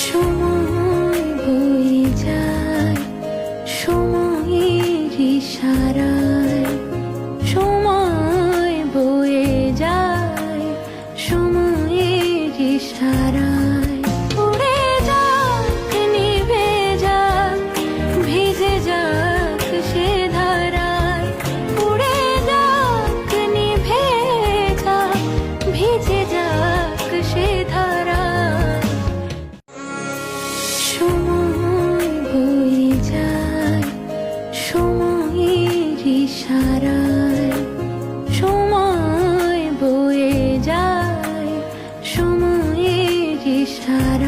সময় বয়ে যায় সময়ের ইশারায়, সময় বয়ে যায় সময়ের ইশারায়। উড়ে যাক নিভে যাক ভিজে যাক সে ধারায়, উড়ে যাক নিভে যাক ভিজে যাক সে ধারায়। সময় বয়ে যায় সময়ের ইশারায়, সময় বয়ে যায় সময়ের ইশারায়।